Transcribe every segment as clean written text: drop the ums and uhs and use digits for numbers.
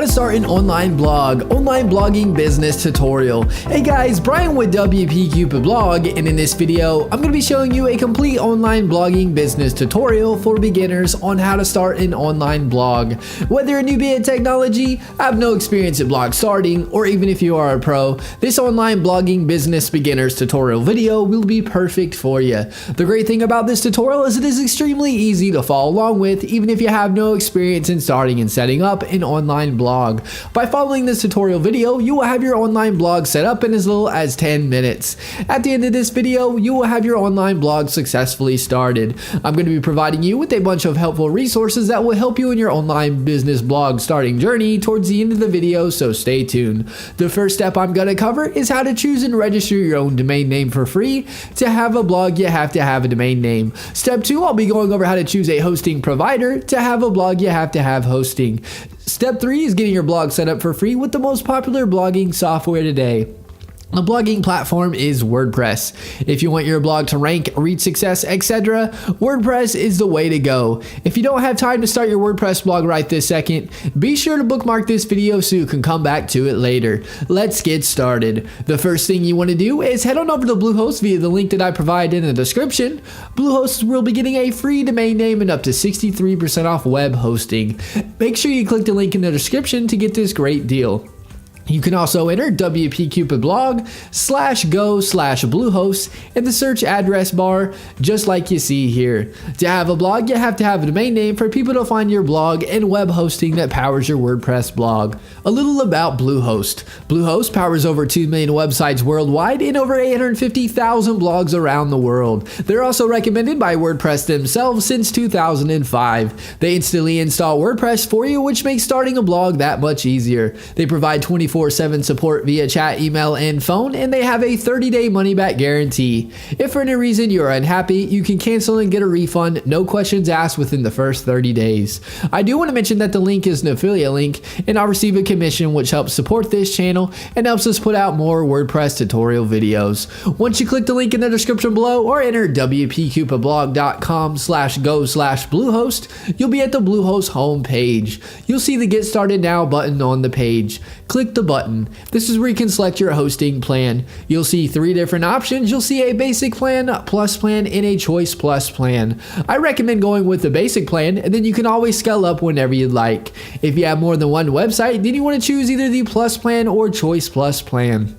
to start an online blogging business tutorial. Hey guys, Brian with WP Cupid Blog, and in this video, I'm going to be showing you a complete online blogging business tutorial for beginners on how to start an online blog. Whether a newbie at technology, have no experience at blog starting, or even if you are a pro, this online blogging business beginners tutorial video will be perfect for you. The great thing about this tutorial is it is extremely easy to follow along with, even if you have no experience in starting and setting up an online blog. By following this tutorial video, you will have your online blog set up in as little as 10 minutes. At the end of this video, you will have your online blog successfully started. I'm going to be providing you with a bunch of helpful resources that will help you in your online business blog starting journey towards the end of the video, so stay tuned. The first step I'm going to cover is how to choose and register your own domain name for free. To have a blog, you have to have a domain name. Step 2, I'll be going over how to choose a hosting provider. To have a blog, you have to have hosting. Step 3 is getting your blog set up for free with the most popular blogging software today. The blogging platform is WordPress. If you want your blog to rank, reach success, etc., WordPress is the way to go. If you don't have time to start your WordPress blog right this second, be sure to bookmark this video so you can come back to it later. Let's get started. The first thing you want to do is head on over to Bluehost via the link that I provide in the description. Bluehost will be getting a free domain name and up to 63% off web hosting. Make sure you click the link in the description to get this great deal. You can also enter wpcupidblog/go/Bluehost in the search address bar, just like you see here. To have a blog, you have to have a domain name for people to find your blog and web hosting that powers your WordPress blog. A little about Bluehost. Bluehost powers over 2 million websites worldwide and over 850,000 blogs around the world. They're also recommended by WordPress themselves since 2005. They instantly install WordPress for you, which makes starting a blog that much easier. They provide 24/7 support via chat, email, and phone, and they have a 30-day money-back guarantee. If for any reason you are unhappy, you can cancel and get a refund, no questions asked within the first 30 days. I do want to mention that the link is an affiliate link, and I'll receive a commission which helps support this channel and helps us put out more WordPress tutorial videos. Once you click the link in the description below or enter wpcupidblog.com/go/Bluehost, you'll be at the Bluehost home page. You'll see the Get Started Now button on the page. Click the button. This is where you can select your hosting plan. You'll see 3 different options. You'll see a basic plan, plus plan, and a choice plus plan. I recommend going with the basic plan, and then you can always scale up whenever you'd like. If you have more than one website, then you want to choose either the plus plan or choice plus plan.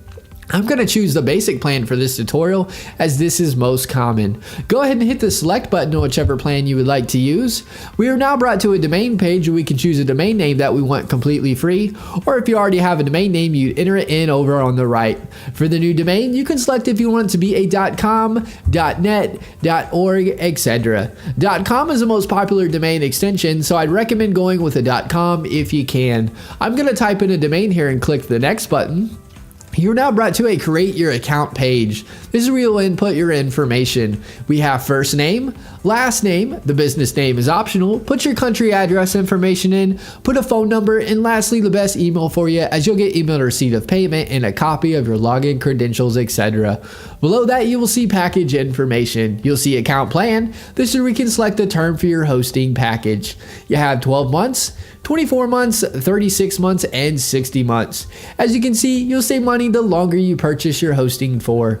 I'm going to choose the basic plan for this tutorial as this is most common. Go ahead and hit the select button on whichever plan you would like to use. We are now brought to a domain page where we can choose a domain name that we want completely free, or if you already have a domain name, you enter it in over on the right. For the new domain, you can select if you want it to be a .com, .net, .org, etc. .com is the most popular domain extension, so I'd recommend going with a .com if you can. I'm going to type in a domain here and click the next button. You're now brought to a create your account page. This is where you'll input your information. We have first name, last name, the business name is optional, put your country address information in, put a phone number, and lastly the best email for you, as you'll get emailed a receipt of payment and a copy of your login credentials, etc. Below that you will see package information. You'll see account plan. This is where we can select the term for your hosting package. You have 12 months, 24 months, 36 months, and 60 months. As you can see, you'll save money the longer you purchase your hosting for.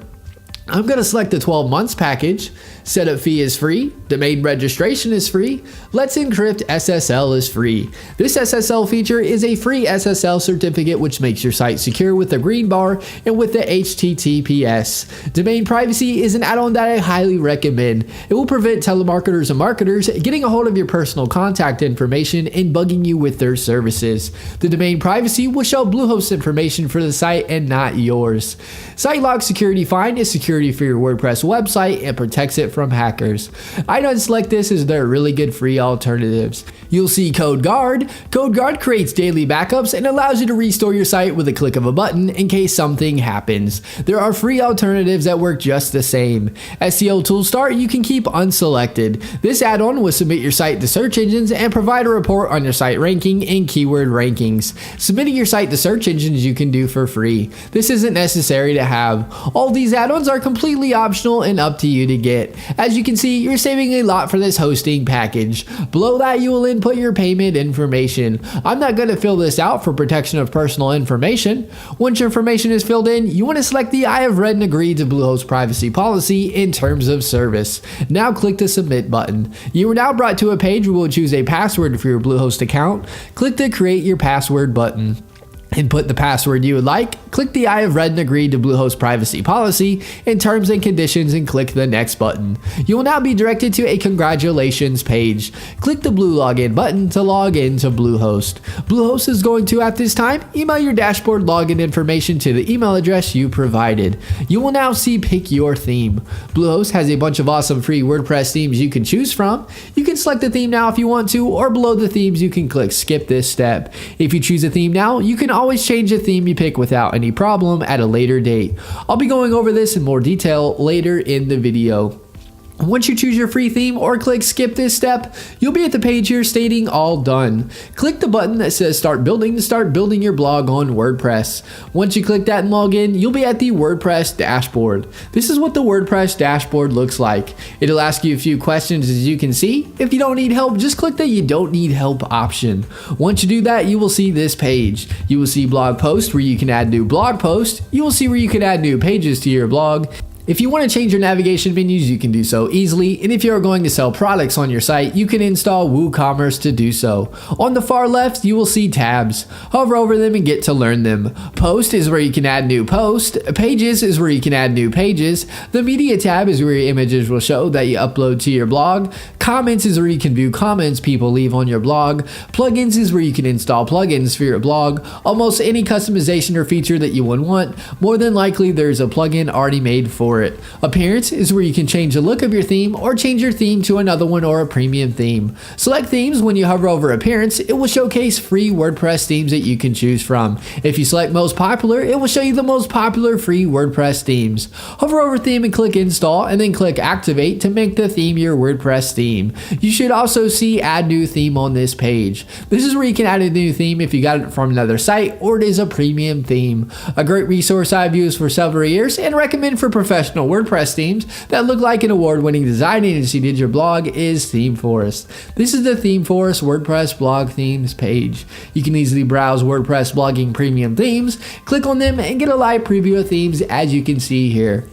I'm going to select the 12 months package. Setup fee is free. Domain registration is free. Let's Encrypt SSL is free. This SSL feature is a free SSL certificate which makes your site secure with the green bar and with the HTTPS. Domain privacy is an add-on that I highly recommend. It will prevent telemarketers and marketers getting a hold of your personal contact information and bugging you with their services. The domain privacy will show Bluehost information for the site and not yours. SiteLock Security Find is security for your WordPress website and protects it from hackers. I don't select this as they're really good free alternatives. You'll see CodeGuard. CodeGuard creates daily backups and allows you to restore your site with a click of a button in case something happens. There are free alternatives that work just the same. SEO Tool Start you can keep unselected. This add-on will submit your site to search engines and provide a report on your site ranking and keyword rankings. Submitting your site to search engines you can do for free. This isn't necessary to have. All these add-ons are completely optional and up to you to get. As you can see, you're saving a lot for this hosting package. Below that, you will input your payment information. I'm not going to fill this out for protection of personal information. Once your information is filled in, you want to select the I have read and agreed to Bluehost privacy policy and terms of service. Now click the submit button. You are now brought to a page where we'll choose a password for your Bluehost account. Click the create your password button. Input the password you would like, click the I have read and agreed to Bluehost privacy policy and terms and conditions and click the next button. You will now be directed to a congratulations page. Click the blue login button to log into Bluehost. Bluehost is going to, at this time, email your dashboard login information to the email address you provided. You will now see pick your theme. Bluehost has a bunch of awesome free WordPress themes you can choose from. You can select the theme now if you want to, or below the themes you can click skip this step. If you choose a theme now, you can always change the theme you pick without any problem at a later date. I'll be going over this in more detail later in the video. Once you choose your free theme or click skip this step, you'll be at the page here stating all done. Click the button that says start building to start building your blog on WordPress. Once you click that and log in, you'll be at the WordPress dashboard. This is what the WordPress dashboard looks like. It'll ask you a few questions, as you can see. If you don't need help, just click the you don't need help option. Once you do that, you will see this page. You will see blog post where you can add new blog posts. You will see where you can add new pages to your blog. If you want to change your navigation menus, you can do so easily, and if you are going to sell products on your site, you can install WooCommerce to do so. On the far left, you will see tabs. Hover over them and get to learn them. Post is where you can add new posts. Pages is where you can add new pages. The Media tab is where your images will show that you upload to your blog. Comments is where you can view comments people leave on your blog. Plugins is where you can install plugins for your blog. Almost any customization or feature that you would want, more than likely there's a plugin already made for it. Appearance is where you can change the look of your theme or change your theme to another one or a premium theme. Select themes. When you hover over appearance, it will showcase free WordPress themes that you can choose from. If you select most popular, it will show you the most popular free WordPress themes. Hover over theme and click install, and then click activate to make the theme your WordPress theme. You should also see add new theme on this page. This is where you can add a new theme if you got it from another site or it is a premium theme. A great resource I've used for several years and recommend for professional WordPress themes that look like an award-winning design agency did your blog is ThemeForest. This is the ThemeForest WordPress blog themes page. You can easily browse WordPress blogging premium themes, click on them, and get a live preview of themes as you can see here.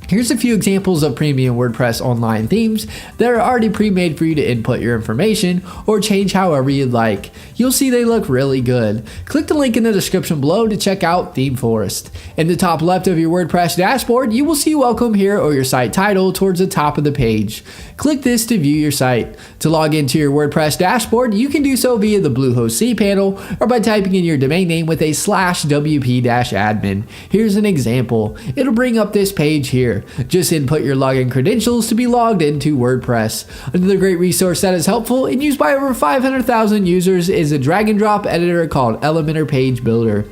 Here's a few examples of premium WordPress online themes that are already pre-made for you to input your information or change however you'd like. You'll see they look really good. Click the link in the description below to check out ThemeForest. In the top left of your WordPress dashboard, you will see welcome here or your site title towards the top of the page. Click this to view your site. To log into your WordPress dashboard, you can do so via the Bluehost cPanel or by typing in your domain name with a /wp-admin. Here's an example. It'll bring up this page here. Just input your login credentials to be logged into WordPress. Another great resource that is helpful and used by over 500,000 users is a drag and drop editor called Elementor Page Builder.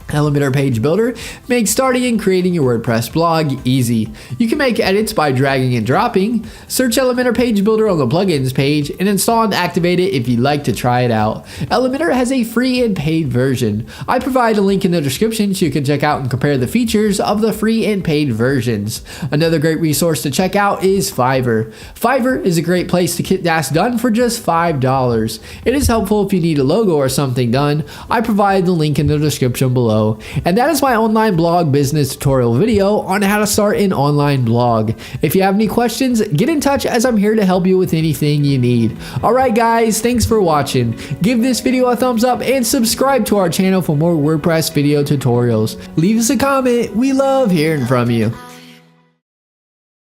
Elementor Page Builder makes starting and creating your WordPress blog easy. You can make edits by dragging and dropping. Search Elementor Page Builder on the plugins page and install and activate it if you'd like to try it out. Elementor has a free and paid version. I provide a link in the description so you can check out and compare the features of the free and paid versions. Another great resource to check out is Fiverr. Fiverr is a great place to get tasks done for just $5. It is helpful if you need a logo or something done. I provide the link in the description below. And that is my online blog business tutorial video on how to start an online blog. If you have any questions, get in touch as I'm here to help you with anything you need. Alright guys, thanks for watching. Give this video a thumbs up and subscribe to our channel for more WordPress video tutorials. Leave us a comment, we love hearing from you.